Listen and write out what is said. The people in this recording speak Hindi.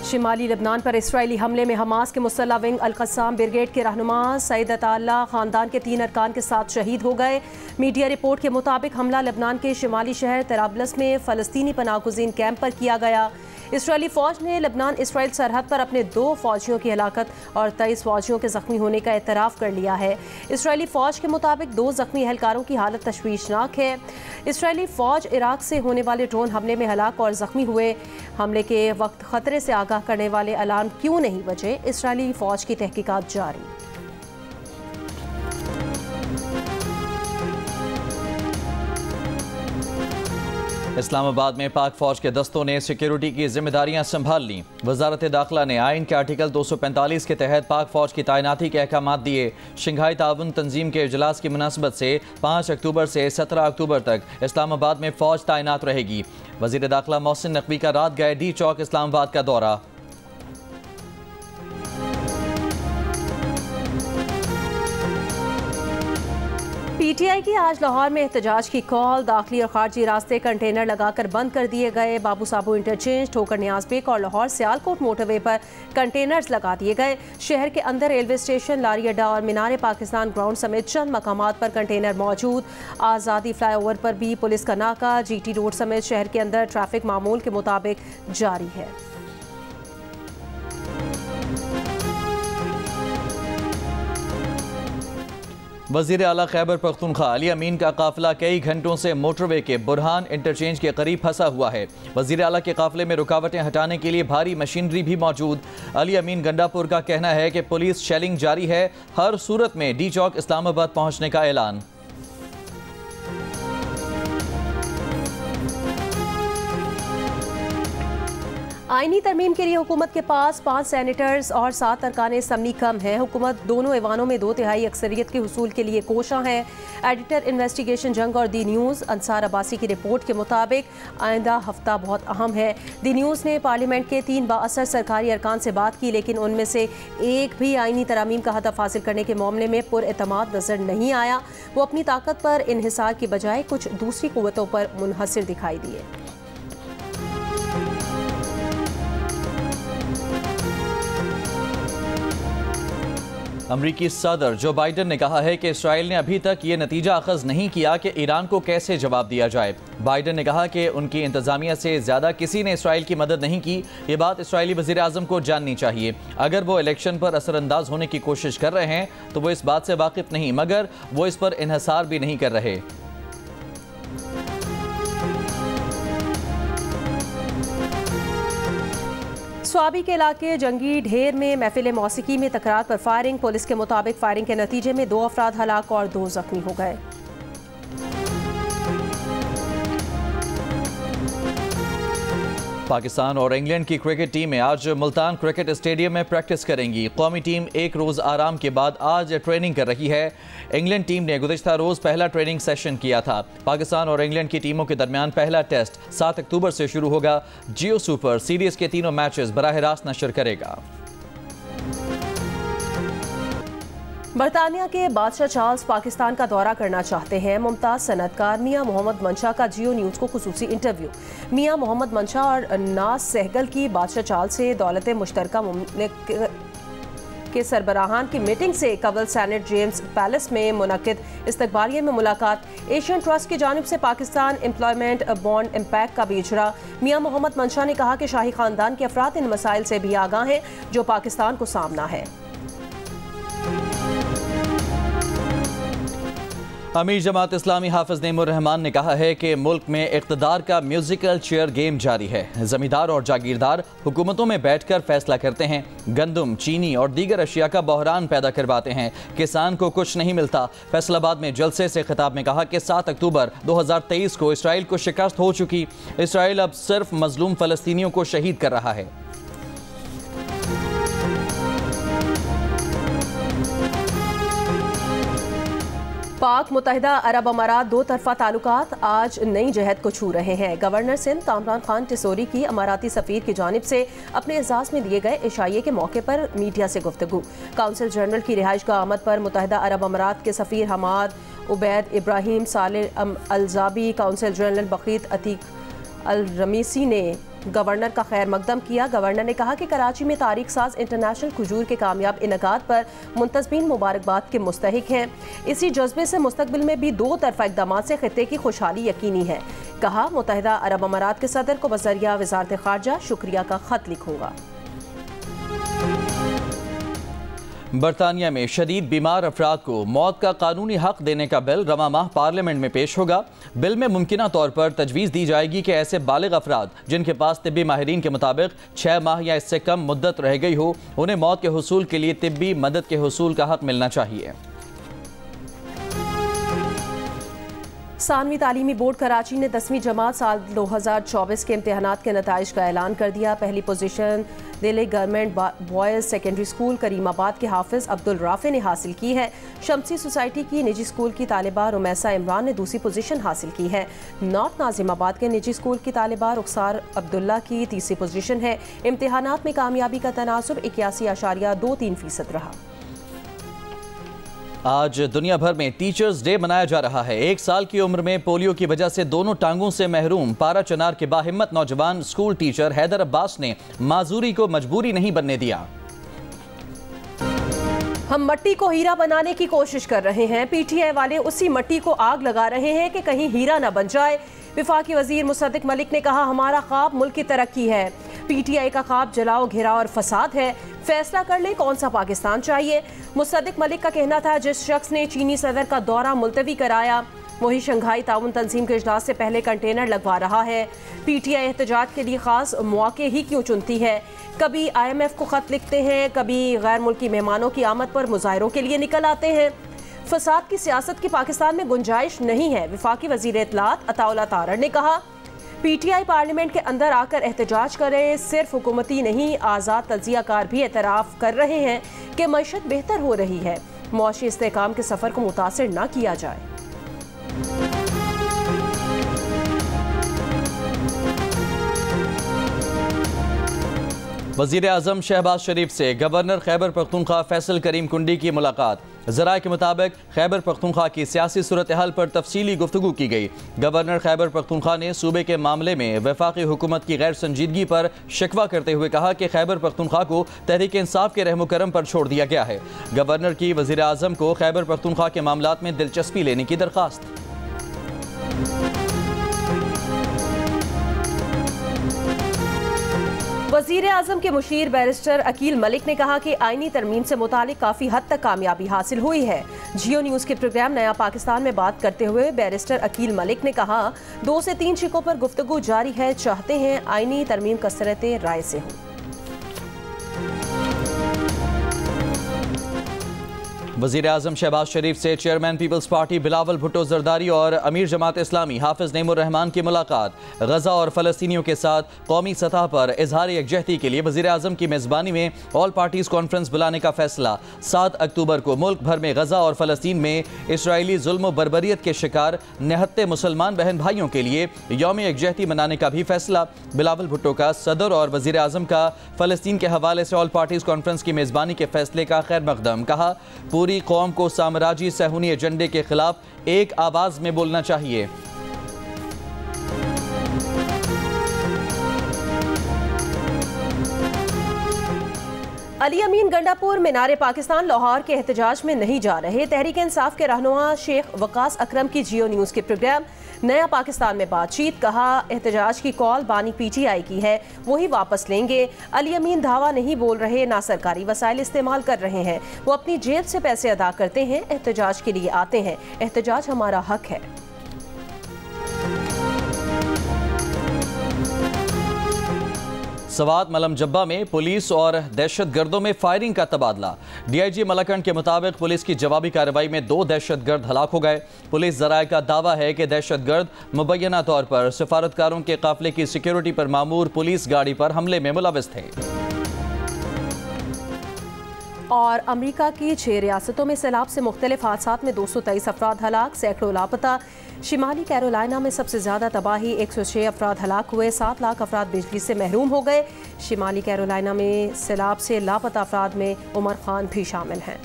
शिमाली लबनान पर इसराइली हमले में हमास के मुसल्ला विंग अल-क़स्साम ब्रिगेड के रहनुमा सईद अताअल्लाह ख़ानदान के 3 अरकान के साथ शहीद हो गए। मीडिया रिपोर्ट के मुताबिक हमला लबनान के शिमाली शहर तराबलस में फ़लस्तीनी पनाहगुज़ीन कैंप पर किया गया। इसराइली फ़ौज ने लबनान इसराइल सरहद पर अपने 2 फ़ौजियों की हलाकत और 23 फ़ौजियों के ज़ख्मी होने का एतराफ़ कर लिया है। इसराइली फ़ौज के मुताबिक 2 ज़ख्मी एहलकारों की हालत तशवीशनाक है। इसराइली फ़ौज इराक़ से होने वाले ड्रोन हमले में हलाक और ज़ख्मी हुए। हमले के वक्त ख़तरे से आगाह करने वाले अलार्म क्यों नहीं बजे, इसराइली फ़ौज की तहकीकात जारी। इस्लामाबाद में पाक फौज के दस्तों ने सिक्योरिटी की जिम्मेदारियां संभाल लीं। वजारत दाखिला ने आइन के आर्टिकल 245 के तहत पाक फौज की तैनाती के अहकाम दिए। शंघाई ताउन तंजीम के इजलास की मुनासबत से 5 अक्टूबर से 17 अक्टूबर तक इस्लामाबाद में फौज तैनात रहेगी। वजीर दाखिला मोहसिन नकवी का रात गए डी चौक इस्लामाबाद का दौरा। PTI की आज लाहौर में एहतजाज की कॉल। दाखिली और खारजी रास्ते कंटेनर लगाकर बंद कर दिए गए। बाबू साबू इंटरचेंज, ठोकर न्याज बेक और लाहौर सियालकोट मोटरवे पर कंटेनर्स लगा दिए गए। शहर के अंदर रेलवे स्टेशन, लारी अड्डा और मीनार पाकिस्तान ग्राउंड समेत चंद मकामात पर कंटेनर मौजूद। आज़ादी फ्लाईओवर पर भी पुलिस का नाका। GT रोड समेत शहर के अंदर ट्रैफिक मामूल के मुताबिक जारी है। वज़ीर आला खैबर पख्तूनख्वा अली अमीन का काफिला कई घंटों से मोटरवे के बुरहान इंटरचेंज के करीब फंसा हुआ है। वज़ीर आला के काफिले में रुकावटें हटाने के लिए भारी मशीनरी भी मौजूद। अली अमीन गंडापुर का कहना है कि पुलिस शेलिंग जारी है। हर सूरत में डी चौक इस्लामाबाद पहुंचने का ऐलान। आईनी तरमीम के लिए हुकूमत के पास 5 सेनेटर्स और 7 अरकान असम्बली कम है। हुकूमत दोनों ऐवानों में 2/3 अक्सरियत के हुसूल के लिए कोशां है। एडिटर इन्वेस्टिगेशन जंग और दी न्यूज़ अंसार अब्बासी की रिपोर्ट के मुताबिक आइंदा हफ्ता बहुत अहम है। दी न्यूज़ ने पार्लियामेंट के 3 बाअसर सरकारी अरकान से बात की, लेकिन उनमें से एक भी आईनी तरमीम का हदफ हासिल करने के मामले में पुरएतमाद नजर नहीं आया। वो अपनी ताकत पर इन्हिसार की बजाय कुछ दूसरी कुव्वतों पर मुनहसर दिखाई दिए। अमरीकी सदर जो बाइडन ने कहा है कि इसराइल ने अभी तक ये नतीजा अखज़ नहीं किया कि ईरान को कैसे जवाब दिया जाए। बाइडन ने कहा कि उनकी इंतज़ामिया से ज़्यादा किसी ने इसराइल की मदद नहीं की। ये बात इसराइली वज़ीर आज़म को जाननी चाहिए। अगर वो इलेक्शन पर असरअंदाज होने की कोशिश कर रहे हैं तो वो इस बात से वाकिफ़ नहीं, मगर वो इस पर इन्हिसार भी नहीं कर रहे। स्वाबी के इलाके जंगी ढेर में महफिल मौसीकी में तकरार पर फायरिंग। पुलिस के मुताबिक फायरिंग के नतीजे में 2 अफराद हलाक और 2 जख्मी हो गए। पाकिस्तान और इंग्लैंड की क्रिकेट टीमें आज मुल्तान क्रिकेट स्टेडियम में प्रैक्टिस करेंगी। कौमी टीम एक रोज़ आराम के बाद आज ट्रेनिंग कर रही है। इंग्लैंड टीम ने गुज़िश्ता रोज़ पहला ट्रेनिंग सेशन किया था। पाकिस्तान और इंग्लैंड की टीमों के दरमियान पहला टेस्ट 7 अक्टूबर से शुरू होगा। जियो सुपर सीरीज के तीनों मैचेस बराह रास्त नशर करेगा। बरतानिया के बादशाह चार्ल्स पाकिस्तान का दौरा करना चाहते हैं। मुमताज़ सनतकार मियां मोहम्मद मंशा का जियो न्यूज़ को खुसूसी इंटरव्यू। मियां मोहम्मद मंशा और नाज सहगल की बादशाह चार्ल्स से दौलत मुश्तरका के सरबराहान की मीटिंग से कबल सेनेट जेम्स पैलेस में मुनक्किद इस्तकबालिये में मुलाकात। एशियन ट्रस्ट की जानिब से पाकिस्तान एम्प्लॉयमेंट बॉन्ड इम्पैक्ट का भी इजरा। मियां मोहम्मद मंशा ने कहा कि शाही खानदान के अफराद इन मसाइल से भी आगाह हैं जो पाकिस्तान को सामना है। अमीर जमात इस्लामी हाफिज नईमुर रहमान ने कहा है कि मुल्क में इक़्तिदार का म्यूजिकल चेयर गेम जारी है। जमींदार और जागीरदार हुकूमतों में बैठकर फैसला करते हैं। गंदम, चीनी और दीगर अशिया का बहरान पैदा करवाते हैं। किसान को कुछ नहीं मिलता। फैसलाबाद में जलसे से खिताब में कहा कि 7 अक्टूबर 2023 को इसराइल को शिकस्त हो चुकी। इसराइल अब सिर्फ मजलूम फ़लस्तीनियों को शहीद कर रहा है। पाक मुत्तहिदा अरब अमारात 2 तरफा ताल्लुकात आज नई जहत को छू रहे हैं। गवर्नर सिंध कामरान खान टिसोरी की अमाराती सफ़ीर की जानिब से अपने एजाज़ में दिए गए इशाइये के मौके पर मीडिया से गुफ्तगू। काउंसिल जनरल की रिहाइश का आमद पर मुत्तहिदा अरब अमारात के सफ़ीर हमाद उबैद इब्राहिम साले अलजाबी, काउंसिल जनरल बकीत अतीक अल रमीसी ने गवर्नर का खैर मकदम किया। गवर्नर ने कहा कि कराची में तारीख साज इंटरनेशनल खजूर के कामयाब इनकाद पर मुंतज़बीन मुबारकबाद के मुस्तहिक हैं। इसी जज्बे से मुस्तकबिल में भी दो तरफा इक़दाम से खित्ते की खुशहाली यकीनी है। कहा, मुत्तहिदा अरब अमारात के सदर को बज़रिया वज़ारत ख़ारजा शुक्रिया का खत लिखूंगा। बरतानिया में शदीद बीमार अफराद को मौत का कानूनी हक देने का बिल रवा माह पार्लियामेंट में पेश होगा। बिल में मुमकिना तौर पर तजवीज़ दी जाएगी कि ऐसे बालिग अफराद जिनके पास तिब्बी माहिरीन के मुताबिक 6 माह या इससे कम मुद्दत रह गई हो, उन्हें मौत के हुसूल के लिए तिब्बी मदद के हुसूल का हक मिलना चाहिए। सानवी तालीमी बोर्ड कराची ने 10वीं जमात साल 2024 के इम्तहानात के नताइज का ऐलान कर दिया। पहली position Delhi government boys secondary school Karimabad के हाफिज अब्दुल राफे ने हासिल की है। शमसी सोसाइटी की निजी स्कूल की तालिबा रुमैसा इमरान ने दूसरी पोजीशन हासिल की है। नॉर्थ नाजिमाबाद के निजी स्कूल की तालिबा रुखसार अब्दुल्ला की तीसरी पोजीशन है। इम्तहानात में कामयाबी का तनासुब 81.23% रहा। आज दुनिया भर में टीचर्स डे मनाया जा रहा है। 1 साल की उम्र में पोलियो की वजह से दोनों टांगों से महरूम पारा चनार के बाहिम्मत नौजवान स्कूल टीचर हैदर अब्बास ने माजूरी को मजबूरी नहीं बनने दिया। हम मट्टी को हीरा बनाने की कोशिश कर रहे हैं। पीटीआई वाले उसी मट्टी को आग लगा रहे हैं कि कहीं हीरा न बन जाए। विफाकी वजीर मुसद्दिक मलिक ने कहा, हमारा ख्वाब मुल्क की तरक्की है। पीटीआई का ख्वाब जलाओ, घिराव और फसाद है। फैसला कर ले कौन सा पाकिस्तान चाहिए। मुसद्दिक मलिक का कहना था, जिस शख्स ने चीनी सदर का दौरा मुलतवी कराया वही शंघाई ताउन तंजीम के इजलास से पहले कंटेनर लगवा रहा है। पीटीआई एहतजाज के लिए खास मौके ही क्यों चुनती है। कभी IMF को खत लिखते हैं, कभी गैर मुल्की मेहमानों की आमद पर मुजाहिरों के लिए निकल आते हैं। फसाद की सियासत की पाकिस्तान में गुंजाइश नहीं है। विफाकी वजीर इत्तलात अताउल्लाह तारड़ ने कहा, पीटीआई पार्लियामेंट के अंदर आकर एहतजाज करें। सिर्फ हुकूमती नहीं, आज़ाद तजियाकार भी एतराफ़ कर रहे हैं कि मईशत बेहतर हो रही है। मुआशी इस्तेहकाम के सफ़र को मुतासिर न किया जाए। वज़ीर आज़म शहबाज शरीफ से गवर्नर खैबर पख्तूनख्वा फैसल करीम कुंडी की मुलाकात। ज़राए के मुताबिक खैबर पख्तूनख्वा की सियासी सूरत हाल पर तफसीली गुफ्तगू की गई। गवर्नर खैबर पख्तूनख्वा ने सूबे के मामले में वफाकी हुकूमत की गैर संजीदगी पर शिकवा करते हुए कहा कि खैबर पख्तूनख्वा को तहरीक इंसाफ के रहमो करम पर छोड़ दिया गया है। गवर्नर की वज़ीर आज़म को खैबर पख्तूनख्वा के मामलात में दिलचस्पी लेने की दरख्वास्त। वज़ीर आज़म के मुशीर बैरिस्टर अकील मलिक ने कहा कि आईनी तरमीम से मुतालिक काफ़ी हद तक कामयाबी हासिल हुई है। जियो न्यूज़ के प्रोग्राम नया पाकिस्तान में बात करते हुए बैरिस्टर अकील मलिक ने कहा, 2 से 3 शिकों पर गुफ्तगू जारी है। चाहते हैं आईनी तरमीम कसरत राय से हो। वज़ीर आज़म शहबाज शरीफ से chairman Peoples Party Bilawal Bhutto Zardari और अमीर जमात इस्लामी हाफिज नईमुर रहमान की मुलाकात। गजा और फ़लस्तीनियों के साथ कौमी सतह पर इजहार यकजहती के लिए वज़ीर आज़म की मेज़बानी में ऑल पार्टीज़ कॉन्फ्रेंस बुलाने का फैसला। 7 अक्टूबर को मुल्क भर में गजा और फ़लस्तीन में इसराइली जुल्म बर्बरियत के शिकार निहत्ते मुसलमान बहन भाइयों के लिए यौम यकजहती मनाने का भी फैसला। बिलावल भुट्टो का सदर और वज़ीर आज़म का फ़लस्तीन के हवाले से ऑल पार्टीज़ कॉन्फ्रेंस की मेज़बानी के फैसले का खैर मकदम। कहा, पूरी कौम को साम्राज्य सहूनी एजेंडे के खिलाफ एक आवाज में बोलना चाहिए। अली अमीन गंडापुर मीनार पाकिस्तान लाहौर के एहतजाज में नहीं जा रहे। तहरीक इंसाफ के रहनुमा शेख वकास अकरम की जियो न्यूज़ के प्रोग्राम नया पाकिस्तान में बातचीत। कहा, एहतजाज की कॉल बानी पीटीआई की है, वही वापस लेंगे। अली अमीन धावा नहीं बोल रहे, ना सरकारी वसाइल इस्तेमाल कर रहे हैं। वो अपनी जेब से पैसे अदा करते हैं, एहतजाज के लिए आते हैं। एहतजाज हमारा हक है। सवात मलम जब्बा में पुलिस और दहशत गर्दों में फायरिंग का तबादला। DIG मलकन के मुताबिक पुलिस की जवाबी कार्रवाई में 2 दहशत गर्द हलाक हो गए। पुलिस ज़राए का दावा है कि दहशत गर्द मुबैना तौर पर सिफारतकारों के काफिले की सिक्योरिटी पर मामूर पुलिस गाड़ी पर हमले में मुलविस थे। और अमेरिका की 6 रियासतों में सैलाब से मुख्तलिफ हादसात में 223 अफराद हलाक, सैकड़ों लापता। शिमाली कैरोलिना में सबसे ज़्यादा तबाही, 106 अफराद हलाक हुए, 7 लाख अफराद बिजली से महरूम हो गए। शिमाली कैरोलिना में सैलाब से लापता अफराद में उमर खान भी शामिल हैं।